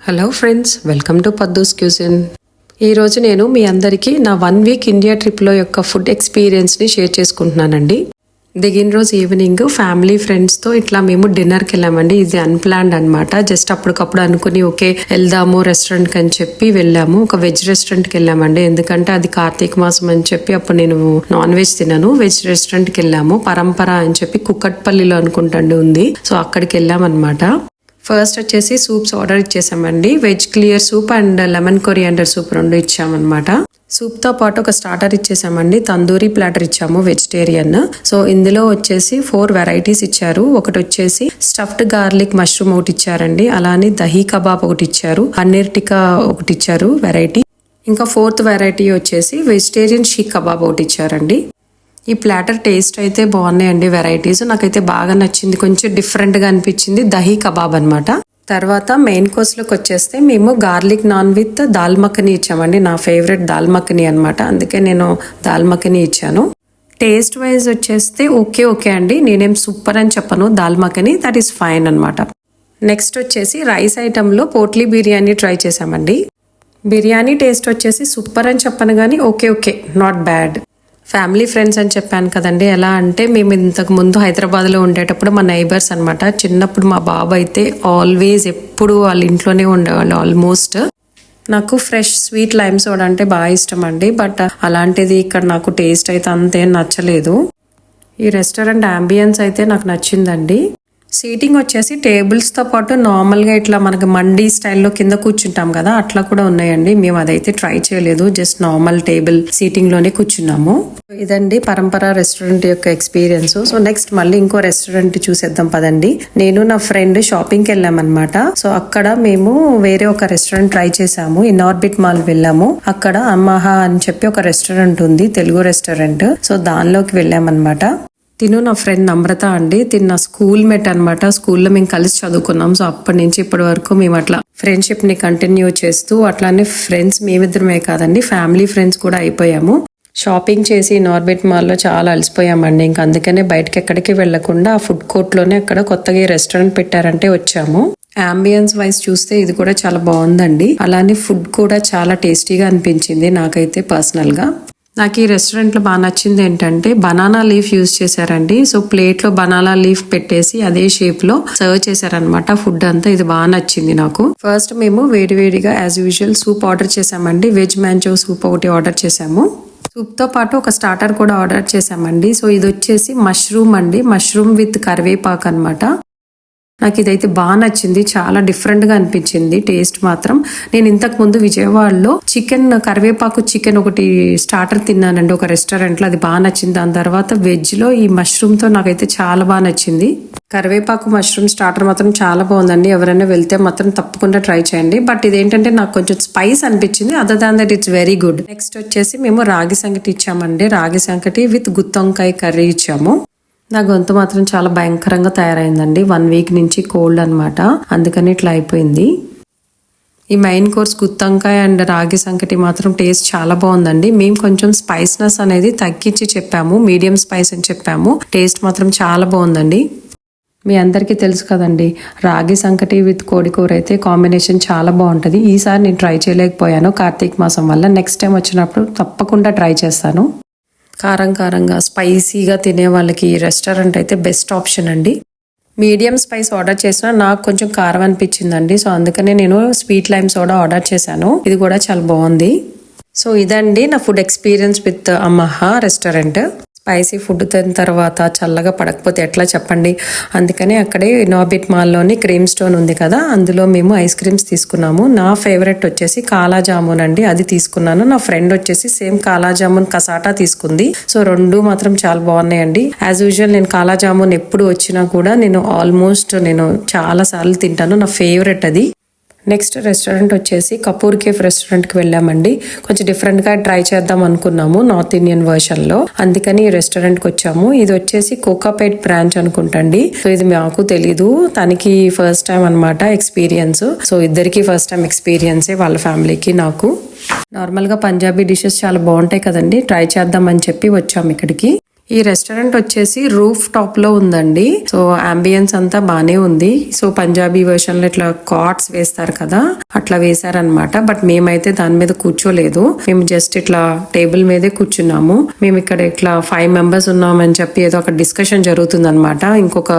Hello friends, welcome to Paddu's cuisine. ఈరోజు నేను మీ అందరికీ నా 1 వీక్ ఇండియా ట్రిప్లో యొక్క ఫుడ్ ఎక్స్పీరియన్స్ని షేర్ చేసుకుంటున్నానండి. దిగిన రోజు ఈవినింగ్ ఫ్యామిలీ ఫ్రెండ్స్తో ఇట్లా మేము డిన్నర్కి వెళ్ళామండి. ఇది అన్ప్లాన్డ్ అనమాట. జస్ట్ అప్పటికప్పుడు అనుకుని ఓకే వెళ్దాము రెస్టారెంట్కి అని చెప్పి వెళ్ళాము. ఒక వెజ్ రెస్టారెంట్కి వెళ్ళామండి. ఎందుకంటే అది కార్తీక మాసం అని చెప్పి అప్పుడు నేను నాన్ వెజ్ తినను. వెజ్ రెస్టారెంట్కి వెళ్ళాము. పరంపర అని చెప్పి కుక్కట్పల్లిలో అనుకుంటండి ఉంది. సో అక్కడికి వెళ్ళామన్నమాట. ఫస్ట్ వచ్చేసి సూప్స్ ఆర్డర్ ఇచ్చేసామండి. Veg clear soup and lemon coriander soup 2 ఇచ్చామన్నమాట. సూప్తో పాటు ఒక స్టార్టర్ ఇచ్చేసామండి. తందూరి ప్లాటర్ ఇచ్చాము వెజిటేరియన్. సో ఇందులో వచ్చేసి 4 వెరైటీస్ ఇచ్చారు. ఒకటి వచ్చేసి స్టఫ్డ్ గార్లిక్ మష్రూమ్ ఒకటి ఇచ్చారండి. అలానే దహీ కబాబ్ ఒకటి ఇచ్చారు. పన్నీర్ టిక్కా ఒకటి ఇచ్చారు వెరైటీ. ఇంకా 4th వెరైటీ వచ్చేసి వెజిటేరియన్ షీక్ కబాబ్ ఒకటి ఇచ్చారండి. ఈ ప్లాటర్ టేస్ట్ అయితే బాగున్నాయండి. వెరైటీస్ నాకైతే బాగా నచ్చింది. కొంచెం డిఫరెంట్గా అనిపించింది. దహీ కబాబ్ అనమాట. తర్వాత మెయిన్ కోర్స్లోకి వచ్చేస్తే మేము garlic non with dal makhani ఇచ్చామండి. నా ఫేవరెట్ దాల్ మఖనీ అనమాట. అందుకే నేను దాల్ మఖనీ ఇచ్చాను. టేస్ట్ వైజ్ వచ్చేస్తే ఓకే అండి. నేనేం సూపర్ అని చెప్పను. Dal makhani that is fine అనమాట. నెక్స్ట్ వచ్చేసి రైస్ ఐటెంలో పోట్లీ బిర్యానీ ట్రై చేసామండి. బిర్యానీ టేస్ట్ వచ్చేసి సూపర్ అని చెప్పను కానీ okay not bad. Family friends అని చెప్పాను కదండి. ఎలా అంటే మేము ఇంతకు ముందు హైదరాబాద్లో ఉండేటప్పుడు మా నైబర్స్ అనమాట. చిన్నప్పుడు మా బాబు అయితే ఆల్వేస్ ఎప్పుడు వాళ్ళ ఇంట్లోనే ఉండేవాళ్ళు ఆల్మోస్ట్. నాకు ఫ్రెష్ స్వీట్ లైమ్ సోడా అంటే బాగా ఇష్టం అండి. బట్ అలాంటిది ఇక్కడ నాకు టేస్ట్ అయితే అంతేం నచ్చలేదు. ఈ రెస్టారెంట్ అంబియన్స్ అయితే నాకు నచ్చిందండి. సీటింగ్ వచ్చేసి టేబుల్స్తో పాటు నార్మల్గా ఇట్లా మనకి మండీ స్టైల్లో కింద కూర్చుంటాం కదా, అట్లా కూడా ఉన్నాయండి. మేము అదైతే ట్రై చేయలేదు. జస్ట్ నార్మల్ టేబుల్ సీటింగ్లోనే కూర్చున్నాము. ఇదండి పరంపర రెస్టారెంట్ యొక్క ఎక్స్పీరియన్స్. సో నెక్స్ట్ మళ్ళీ ఇంకో రెస్టారెంట్ చూసేద్దాం పదండి. నేను నా ఫ్రెండ్ షాపింగ్కి వెళ్ళామన్నమాట. సో అక్కడ మేము వేరే ఒక రెస్టారెంట్ ట్రై చేసాము. ఇన్ఆర్బిట్ మాల్ వెళ్ళాము. అక్కడ అమ్మాహా అని చెప్పి ఒక రెస్టారెంట్ ఉంది, తెలుగు రెస్టారెంట్. సో దానిలోకి వెళ్ళామన్నమాట. తిను నా ఫ్రెండ్ నమ్రత అండి. తిను నా స్కూల్ మేట్ అనమాట. స్కూల్లో మేము కలిసి చదువుకున్నాం. సో అప్పటి నుంచి ఇప్పటి వరకు మేము అట్లా ఫ్రెండ్షిప్ ని కంటిన్యూ చేస్తూ అట్లానే ఫ్రెండ్స్ మేమిద్దరమే కాదండి, ఫ్యామిలీ ఫ్రెండ్స్ కూడా అయిపోయాము. షాపింగ్ చేసి నార్బెట్ మాల్లో చాలా అలసిపోయామండి. ఇంక అందుకనే బయటకి ఎక్కడికి వెళ్లకుండా ఆ ఫుడ్ కోర్ట్ లోనే అక్కడ కొత్తగా రెస్టారెంట్ పెట్టారంటే వచ్చాము. అంబియన్స్ వైజ్ చూస్తే ఇది కూడా చాలా బాగుందండి. అలానే ఫుడ్ కూడా చాలా టేస్టీగా అనిపించింది నాకైతే పర్సనల్ గా. నాకు ఈ రెస్టారెంట్లో బాగా నచ్చింది ఏంటంటే బనానా లీఫ్ యూజ్ చేశారండి. సో ప్లేట్లో బనానా లీఫ్ పెట్టేసి అదే షేప్ లో సర్వ్ చేశారనమాట ఫుడ్ అంతా. ఇది బాగా నచ్చింది నాకు. ఫస్ట్ మేము వేడివేడిగా యాజ్ యూజువల్ సూప్ ఆర్డర్ చేసామండి. వెజ్ మ్యాంచో సూప్ ఒకటి ఆర్డర్ చేసాము. సూప్ తో పాటు ఒక స్టార్టర్ కూడా ఆర్డర్ చేసామండి. సో ఇది వచ్చేసి మష్రూమ్ అండి. మష్రూమ్ విత్ కరివేపాకు అనమాట. నాకు ఇదైతే బాగా నచ్చింది. చాలా డిఫరెంట్ గా అనిపించింది టేస్ట్ మాత్రం. నేను ఇంతకు ముందు విజయవాడలో చికెన్ కరివేపాకు చికెన్ ఒకటి స్టార్టర్ తిన్నానండి ఒక రెస్టారెంట్ లో. అది బాగా నచ్చింది. దాని తర్వాత వెజ్ లో ఈ మష్రూమ్ తో నాకైతే చాలా బాగా నచ్చింది. కరివేపాకు మష్రూమ్ స్టార్టర్ మాత్రం చాలా బాగుందండి. ఎవరైనా వెళ్తే మాత్రం తప్పకుండా ట్రై చేయండి. బట్ ఇదేంటంటే నాకు కొంచెం స్పైస్ అనిపించింది. Other than that it's very good. Next వచ్చేసి మేము రాగి సంకటి ఇచ్చామండి. రాగి సంకటి విత్ గుత్తొంకాయ కర్రీ ఇచ్చాము. నా గొంతు మాత్రం చాలా భయంకరంగా తయారైందండి. 1 వీక్ నుంచి కోల్డ్ అనమాట. అందుకని ఇట్లా అయిపోయింది. ఈ మెయిన్ కోర్స్ గుత్తొంకాయ అండ్ రాగి సంకటి మాత్రం టేస్ట్ చాలా బాగుందండి. మేము కొంచెం స్పైస్నెస్ అనేది తగ్గించి చెప్పాము. మీడియం స్పైస్ అని చెప్పాము. టేస్ట్ మాత్రం చాలా బాగుందండి. మీ అందరికీ తెలుసు కదండి, రాగి సంకటి విత్ కోడికూర అయితే కాంబినేషన్ చాలా బాగుంటుంది. ఈసారి నేను ట్రై చేయలేకపోయాను కార్తీక మాసం వల్ల. నెక్స్ట్ టైం వచ్చినప్పుడు తప్పకుండా ట్రై చేస్తాను. కారంగా స్పైసీగా తినే వాళ్ళకి ఈ రెస్టారెంట్ అయితే బెస్ట్ ఆప్షన్ అండి. మీడియం స్పైస్ ఆర్డర్ చేసినా నాకు కొంచెం కారం అనిపించిందండి. సో అందుకనే నేను స్వీట్ లైమ్ సోడా ఆర్డర్ చేశాను. ఇది కూడా చాలా బాగుంది. సో ఇదండి నా ఫుడ్ ఎక్స్పీరియన్స్ విత్ అమ్మహా రెస్టారెంట్. స్పైసీ ఫుడ్ తిన్న తర్వాత చల్లగా పడకపోతే ఎట్లా చెప్పండి. అందుకని అక్కడే ఇన్ఆర్బిట్ మాల్లోని క్రీమ్ స్టోన్ ఉంది కదా, అందులో మేము ఐస్ క్రీమ్స్ తీసుకున్నాము. నా ఫేవరెట్ వచ్చేసి కాలా జామున్ అండి, అది తీసుకున్నాను. నా ఫ్రెండ్ వచ్చేసి సేమ్ కాలా జామున్ కసాటా తీసుకుంది. సో 2 మాత్రం చాలా బాగున్నాయండి. యాజ్ యూజువల్ నేను కాలా జామున్ ఎప్పుడు వచ్చినా కూడా నేను ఆల్మోస్ట్ చాలా సార్లు తింటాను. నా ఫేవరెట్ అది. నెక్స్ట్ రెస్టారెంట్ వచ్చేసి కపూర్ కేఫ్ రెస్టారెంట్కి వెళ్ళామండి. కొంచెం డిఫరెంట్గా ట్రై చేద్దాం అనుకున్నాము నార్త్ ఇండియన్ వర్షన్లో. అందుకని ఈ రెస్టారెంట్కి వచ్చాము. ఇది వచ్చేసి కోకాపేట్ బ్రాంచ్ అనుకుంటండి. సో ఇది మాకు తెలీదు, తనకి ఫస్ట్ టైం అనమాట ఎక్స్పీరియన్స్. సో ఇద్దరికి ఫస్ట్ టైం ఎక్స్పీరియన్సే, వాళ్ళ ఫ్యామిలీకి నాకు. నార్మల్గా పంజాబీ డిషెస్ చాలా బాగుంటాయి కదండి, ట్రై చేద్దాం అని చెప్పి వచ్చాము ఇక్కడికి. ఈ రెస్టారెంట్ వచ్చేసి రూఫ్ టాప్ లో ఉందండి. సో అంబియన్స్ అంతా బానే ఉంది. సో పంజాబీ వర్షన్ లో ఇట్లా కాట్స్ వేస్తారు కదా, అట్లా వేశారనమాట. బట్ మేమైతే దాని మీద కూర్చోలేదు. మేము జస్ట్ ఇట్లా టేబుల్ మీదే కూర్చున్నాము. మేము ఇక్కడ ఇట్లా 5 మెంబర్స్ ఉన్నామని చెప్పి ఏదో ఒక డిస్కషన్ జరుగుతుంది అనమాట. ఇంకొక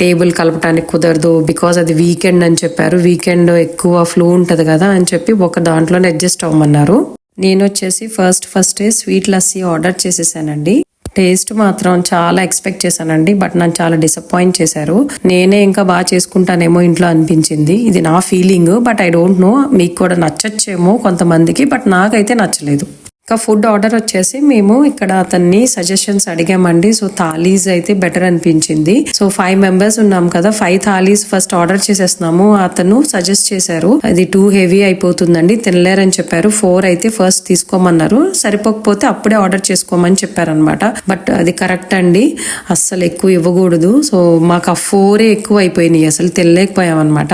టేబుల్ కలపడానికి కుదరదు బికాస్ అది వీకెండ్ అని చెప్పారు. వీకెండ్ ఎక్కువ ఫ్లో ఉంటది కదా అని చెప్పి ఒక దాంట్లోనే అడ్జస్ట్ అవ్వమన్నారు. నేను వచ్చేసి ఫస్ట్ స్వీట్ లస్సీ ఆర్డర్ చేసేసానండి. టేస్ట్ మాత్రం చాలా ఎక్స్పెక్ట్ చేశానండి, బట్ నన్ను చాలా డిసప్పాయింట్ చేశారు. నేనే ఇంకా బాగా చేసుకుంటానేమో ఇంట్లో అనిపించింది. ఇది నా feeling, but I don't know మీకు కూడా నచ్చచ్చేమో కొంతమందికి, బట్ నాకైతే నచ్చలేదు. ఇంకా ఫుడ్ ఆర్డర్ వచ్చేసి మేము ఇక్కడ అతన్ని సజెషన్స్ అడిగామండి. సో థాలీస్ అయితే బెటర్ అనిపించింది. సో 5 మెంబర్స్ ఉన్నాం కదా, 5 థాలీస్ ఫస్ట్ ఆర్డర్ చేసేస్తున్నాము. అతను సజెస్ట్ చేశారు అది టూ హెవీ అయిపోతుందండి, తినలేరని చెప్పారు. 4 అయితే ఫస్ట్ తీసుకోమన్నారు. సరిపోకపోతే అప్పుడే ఆర్డర్ చేసుకోమని చెప్పారనమాట. బట్ అది కరెక్ట్ అండి, అస్సలు ఎక్కువ ఇవ్వకూడదు. సో మాకు ఆ 4 ఎక్కువ అయిపోయినాయి, అసలు తినలేకపోయాం అనమాట.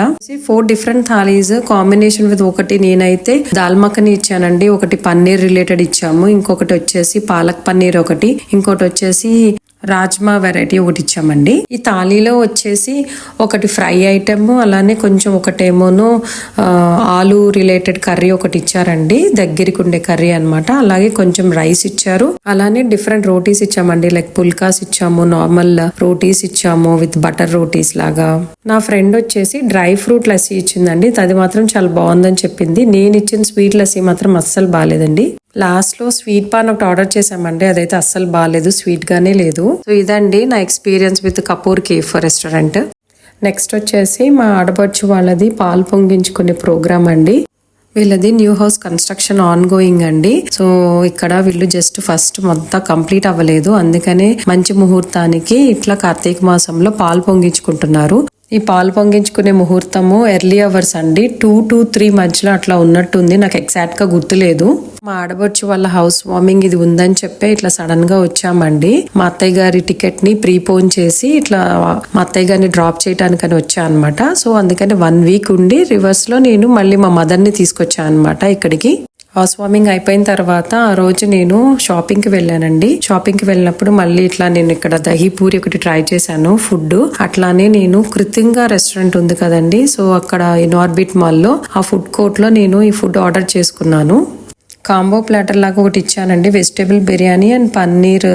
4 డిఫరెంట్ థాలీస్ కాంబినేషన్ విత్ ఒకటి నేనైతే దాల్ మఖని ఇచ్చానండి, ఒకటి పన్నీర్ రిలేటెడ్ ఇచ్చాము, ఇంకొకటి వచ్చేసి పాలక్ పన్నీర్ ఒకటి, ఇంకోటి వచ్చేసి రాజ్మా వెరైటీ ఒకటి ఇచ్చామండి. ఈ థాలీలో వచ్చేసి ఒకటి ఫ్రై ఐటమ్, అలానే కొంచెం ఒకటేమోను ఆలు రిలేటెడ్ కర్రీ ఒకటి ఇచ్చారండి, దగ్గరికి ఉండే కర్రీ అనమాట. అలాగే కొంచెం రైస్ ఇచ్చారు, అలానే డిఫరెంట్ రోటీస్ ఇచ్చామండి. లైక్ పుల్కాస్ ఇచ్చాము, నార్మల్ రోటీస్ ఇచ్చాము విత్ బటర్ రోటీస్ లాగా. నా ఫ్రెండ్ వచ్చేసి డ్రై ఫ్రూట్ లస్సీ ఇచ్చిందండి, అది మాత్రం చాలా బాగుందని చెప్పింది. నేను ఇచ్చిన స్వీట్ లస్సీ మాత్రం అస్సలు బాగాలేదండి. లాస్ట్ లో స్వీట్ పాన్ ఒకటి ఆర్డర్ చేసామండి, అదైతే అస్సలు బాగాలేదు, స్వీట్ గానే లేదు. సో ఇదండి నా experience with Kapoor cafe restaurant. Next వచ్చేసి మా ఆడపడుచు వాళ్ళది పాలు పొంగించుకునే ప్రోగ్రామ్ అండి. వీళ్ళది new house construction on going అండి. సో ఇక్కడ వీళ్ళు జస్ట్ ఫస్ట్ మొత్తం కంప్లీట్ అవ్వలేదు, అందుకనే మంచి ముహూర్తానికి ఇట్లా కార్తీక మాసంలో పాలు పొంగించుకుంటున్నారు. ఈ పాలు పొంగించుకునే ముహూర్తము ఎర్లీ అవర్స్ అండి, 2 to 3 మధ్యలో అట్లా ఉన్నట్టుంది, నాకు ఎగ్జాక్ట్ గా గుర్తులేదు. మా ఆడబొచ్చు వాళ్ళ హౌస్ వార్మింగ్ ఇది ఉందని చెప్పి ఇట్లా సడన్ గా వచ్చామండి. మా అత్తయ్య గారి టికెట్ ని ప్రీపోన్ చేసి ఇట్లా మా అత్తయ్య గారిని డ్రాప్ చేయడానికని వచ్చా అనమాట. సో అందుకని 1 వీక్ ఉండి రివర్స్ లో నేను మళ్ళీ మా మదర్ ని తీసుకొచ్చా అనమాట ఇక్కడికి. హౌస్ వార్మింగ్ అయిపోయిన తర్వాత ఆ రోజు నేను షాపింగ్ కి వెళ్ళానండి. షాపింగ్ కి వెళ్ళినప్పుడు మళ్ళీ ఇట్లా నేను ఇక్కడ దహీ పూరి ఒకటి ట్రై చేశాను ఫుడ్. అట్లానే నేను కృతింగా రెస్టారెంట్ ఉంది కదండి, సో అక్కడ ఇన్ఆర్బిట్ మాల్ లో ఆ ఫుడ్ కోర్ట్ లో నేను ఈ ఫుడ్ ఆర్డర్ చేసుకున్నాను. కాంబో ప్లాటర్ లాగా ఒకటి ఇచ్చానండి, vegetable biryani and paneer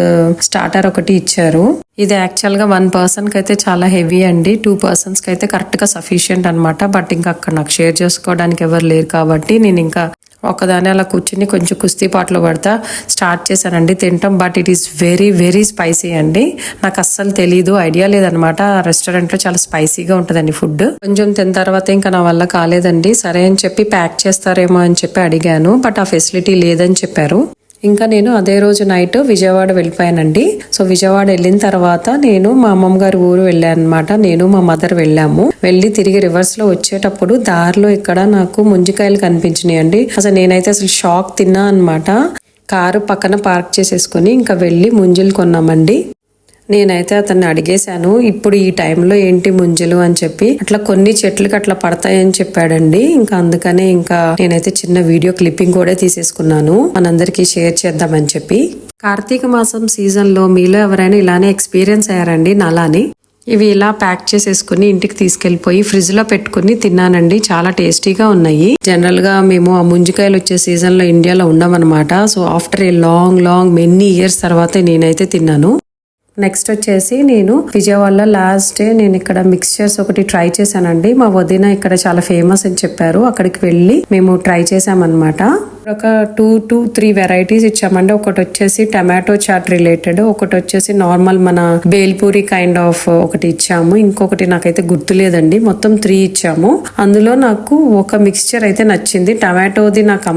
starter ఒకటి ఇచ్చారు. ఇది యాక్చువల్ గా 1 పర్సన్ కి అయితే చాలా హెవీ అండి, 2 పర్సన్స్ కి అయితే కరెక్ట్ గా సఫిషియంట్ అనమాట. బట్ ఇంకా అక్కడ నాకు షేర్ చేసుకోవడానికి ఎవరు లేరు కాబట్టి నేను ఇంకా ఒకదాని అలా కూర్చుని కొంచెం కుస్తీ పాటలో పడతా స్టార్ట్ చేశానండి తింటాం. But it is very very spicy అండి, నాకు అస్సలు తెలీదు, ఐడియా లేదనమాట. రెస్టారెంట్ లో చాలా స్పైసీగా ఉంటుందండి ఫుడ్. కొంచెం తిన్న తర్వాత ఇంకా నా వల్ల కాలేదండి, సరే అని చెప్పి ప్యాక్ చేస్తారేమో అని చెప్పి అడిగాను, బట్ ఆ ఫెసిలిటీ లేదని చెప్పారు. ఇంకా నేను అదే రోజు నైట్ విజయవాడ వెళ్ళిపోయానండి. సో విజయవాడ వెళ్ళిన తర్వాత నేను మా అమ్మమ్మ గారి ఊరు వెళ్ళాను అనమాట. నేను మా మదర్ వెళ్ళాము. వెళ్ళి తిరిగి రివర్స్ లో వచ్చేటప్పుడు దారిలో ఇక్కడ నాకు ముంజికాయలు కనిపించినాయండి. అసలు నేనైతే అసలు షాక్ తిన్నా అనమాట. కారు పక్కన పార్క్ చేసేసుకుని ఇంకా వెళ్ళి ముంజలు కొన్నామండి. నేనైతే అతన్ని అడిగేశాను, ఇప్పుడు ఈ టైంలో ఏంటి ముంజలు అని చెప్పి. అట్లా కొన్ని చెట్లకి అట్లా పడతాయని చెప్పాడండి. ఇంకా అందుకనే ఇంకా నేనైతే చిన్న వీడియో క్లిప్పింగ్ కూడా తీసేసుకున్నాను, మనందరికీ షేర్ చేద్దామని చెప్పి. కార్తీక మాసం సీజన్ లో మీలో ఎవరైనా ఇలానే ఎక్స్పీరియన్స్ అయ్యారండి నాలాని? ఇవి ఇలా ప్యాక్ చేసేసుకుని ఇంటికి తీసుకెళ్లిపోయి ఫ్రిడ్జ్ లో పెట్టుకుని తిన్నానండి, చాలా టేస్టీగా ఉన్నాయి. జనరల్ గా మేము ఆ ముంజికాయలు వచ్చే సీజన్ లో ఇండియాలో ఉండమన్నమాట. So after a long many years తర్వాత నేనైతే తిన్నాను. నెక్స్ట్ వచ్చేసి నేను విజయవాడలో లాస్ట్ డే నేను ఇక్కడ మిక్స్చర్స్ ఒకటి ట్రై చేశానండి. మా వదిన ఇక్కడ చాలా ఫేమస్ అని చెప్పారు, అక్కడికి వెళ్ళి మేము ట్రై చేసామన్నమాట. ఒక 2 to 3 వెరైటీస్ ఇచ్చామండి. ఒకటి వచ్చేసి టమాటో చాట్ రిలేటెడ్, ఒకటి వచ్చేసి నార్మల్ మన బేల్పూరి కైండ్ ఆఫ్ ఒకటి ఇచ్చాము, ఇంకొకటి నాకైతే గుర్తులేదండి. మొత్తం 3 ఇచ్చాము. అందులో నాకు ఒక మిక్స్చర్ అయితే నచ్చింది. టమాటోది నాకు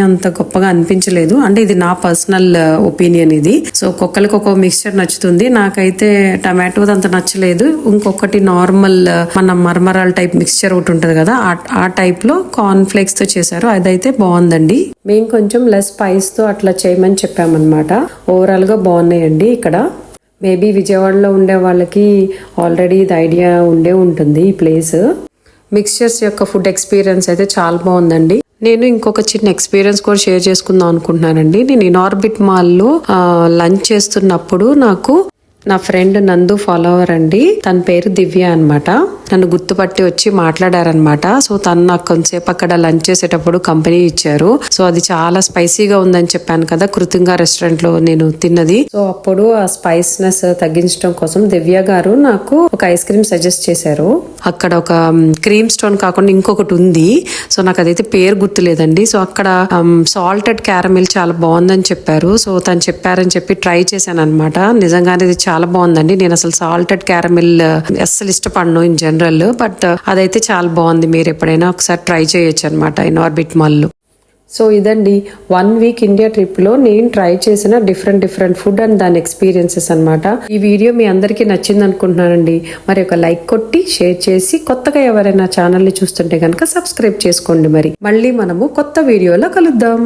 అంత గొప్పగా అనిపించలేదు, అంటే ఇది నా పర్సనల్ ఒపీనియన్ ఇది. సో ఒక్కొక్కరికి ఒక్కొక్క మిక్స్చర్ నచ్చుతుంది, నాకైతే టమాటోది అంత నచ్చలేదు. ఇంకొకటి నార్మల్ మన మర్మరాల్ టైప్ మిక్స్చర్ ఒకటి ఉంటది కదా, ఆ టైప్ లో కార్న్ ఫ్లేక్స్ తో చేశారు, అదైతే బాగుందండి. మేము కొంచెం లెస్ స్పైస్ తో అట్లా చేయమని చెప్పామన్నమాట. ఓవరాల్ గా బాగున్నాయండి. ఇక్కడ మేబీ విజయవాడలో ఉండే వాళ్ళకి ఆల్రెడీ ఇది ఐడియా ఉండే ఉంటుంది ఈ ప్లేస్. మిక్స్చర్స్ యొక్క ఫుడ్ ఎక్స్పీరియన్స్ అయితే చాలా బాగుందండి. నేను ఇంకొక చిన్న ఎక్స్పీరియన్స్ కూడా షేర్ చేసుకుందాం అనుకుంటున్నానండి. నేను ఇనార్బిట్ మాల్లో లంచ్ చేస్తున్నప్పుడు నాకు నా ఫ్రెండ్ నందు ఫాలోవర్ అండి, తన పేరు దివ్య అన్నమాట. నన్ను గుర్తుపట్టి వచ్చి మాట్లాడారనమాట. సో తను నాకు కొంతసేపు అక్కడ లంచ్ చేసేటప్పుడు కంపెనీ ఇచ్చారు. సో అది చాలా స్పైసీగా ఉందని చెప్పాను కదా, కృతింగా రెస్టారెంట్ లో నేను తిన్నది. సో అప్పుడు ఆ స్పైస్నెస్ తగ్గించడం కోసం దివ్య గారు నాకు ఒక ఐస్ క్రీమ్ సజెస్ట్ చేశారు. అక్కడ ఒక క్రీమ్ స్టోన్ కాకుండా ఇంకొకటి ఉంది. సో నాకు అదైతే పేరు గుర్తులేదండి. సో అక్కడ సాల్టెడ్ క్యారమిల్ చాలా బాగుందని చెప్పారు. సో తను చెప్పారని చెప్పి ట్రై చేశాను అనమాట. నిజంగానే ఇది చాలా బాగుందండి. నేను అసలు సాల్టెడ్ క్యారమిల్ అస్సలు ఇష్టపడను ఇన్ జనరల్, బట్ అదైతే చాలా బాగుంది. మీరు ఎప్పుడైనా ఒకసారి ట్రై చేయొచ్చు అనమాట ఇనార్బిట్ మాల్. సో ఇదండి 1 వీక్ ఇండియా ట్రిప్ లో నేను ట్రై చేసిన డిఫరెంట్ ఫుడ్ అండ్ దాని ఎక్స్పీరియన్సెస్ అన్నమాట. ఈ వీడియో మీ అందరికీ నచ్చింది అనుకుంటున్నానండి. మరి ఒక లైక్ కొట్టి షేర్ చేసి, కొత్తగా ఎవరైనా ఛానల్ ని చూస్తుంటే కనుక సబ్స్క్రైబ్ చేసుకోండి. మళ్ళీ మనము కొత్త వీడియోలో కలుద్దాం.